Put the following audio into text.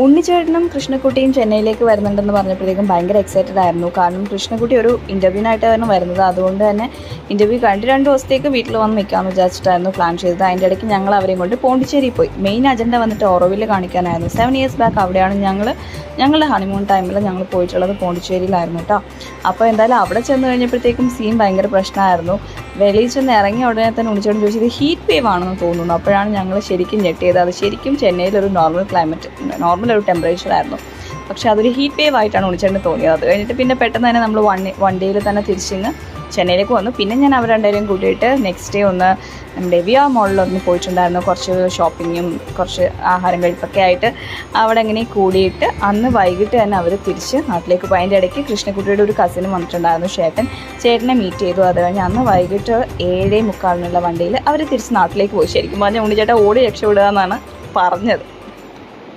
ഉണ്ണിച്ചേട്ടനും കൃഷ്ണക്കുട്ടിയും ചെന്നൈയിലേക്ക് വരുന്നുണ്ടെന്ന് പറഞ്ഞപ്പോഴത്തേക്കും ഭയങ്കര എക്സൈറ്റഡ് ആയിരുന്നു. കാരണം കൃഷ്ണക്കുട്ടി ഒരു ഇൻ്റർവ്യൂവിനായിട്ടാണ് വരുന്നത്. അതുകൊണ്ട് തന്നെ ഇൻ്റർവ്യൂ കഴിഞ്ഞിട്ട് 2 ദിവസത്തേക്ക് വീട്ടിൽ വന്ന് നിൽക്കാമെന്ന് വിചാരിച്ചിട്ടായിരുന്നു പ്ലാൻ ചെയ്തത്. അതിൻ്റെ ഇടയ്ക്ക് ഞങ്ങൾ അവരെയും കൊണ്ട് പോണ്ടിച്ചേരി പോയി. മെയിൻ അജണ്ട വന്നിട്ട് ഓറോവിൽ കാണിക്കാനായിരുന്നു. 7 years ബാക്ക് അവിടെയാണ് ഞങ്ങളുടെ ഹണിമൂൺ ടൈമിൽ ഞങ്ങൾ പോയിട്ടുള്ളത് പോണ്ടിച്ചേരിയിലായിരുന്നു കേട്ടോ. അപ്പോൾ എന്തായാലും അവിടെ ചെന്ന് കഴിഞ്ഞപ്പോഴത്തേക്കും സീൻ ഭയങ്കര പ്രശ്നമായിരുന്നു. വെളിയിൽ ചെന്ന് ഇറങ്ങിയ ഉടനെ തന്നെ ഉണ്ണിച്ചേട്ടൻ ചോദിച്ചത് ഹീറ്റ് വേവ് ആണെന്ന് തോന്നുന്നു. അപ്പോഴാണ് ഞങ്ങൾ ശരിക്കും ഞെട്ടിയത്. അത് ശരിക്കും ചെന്നൈയിലൊരു നോർമൽ ഒരു ടെമ്പറേച്ചർ ആയിരുന്നു. പക്ഷേ അതൊരു ഹീറ്റ് വേവ് ആയിട്ടാണ് ഉണ്ണിച്ചേട്ടന് തോന്നിയത്. അത് കഴിഞ്ഞിട്ട് പിന്നെ പെട്ടെന്ന് തന്നെ നമ്മൾ വൺ ഡേയിൽ തന്നെ തിരിച്ചിങ്ങ് ചെന്നൈയിലേക്ക് വന്നു. പിന്നെ ഞാൻ അവർ രണ്ടുപേരെയും കൂട്ടിയിട്ട് നെക്സ്റ്റ് ഡേ ഒന്ന് നമ്മുടെ വിയ മോളിലൊന്ന് പോയിട്ടുണ്ടായിരുന്നു. കുറച്ച് ഷോപ്പിങ്ങും കുറച്ച് ആഹാരം കഴിപ്പൊക്കെ ആയിട്ട് അവിടെ എങ്ങനെ കൂടിയിട്ട് അന്ന് വൈകിട്ട് തന്നെ അവർ തിരിച്ച് നാട്ടിലേക്ക് പോയി. അതിൻ്റെ ഇടയ്ക്ക് കൃഷ്ണക്കുട്ടിയുടെ ഒരു കസിനും വന്നിട്ടുണ്ടായിരുന്നു. ചേട്ടനെ മീറ്റ് ചെയ്തു. അത് കഴിഞ്ഞ് അന്ന് വൈകിട്ട് 7:45 വണ്ടിയിൽ അവർ തിരിച്ച് നാട്ടിലേക്ക് പോയി. ശരിക്കും പറഞ്ഞാൽ ഉണ്ണിച്ചേട്ടൻ ഓടി രക്ഷപ്പെടുക എന്നാണ് പറഞ്ഞത്.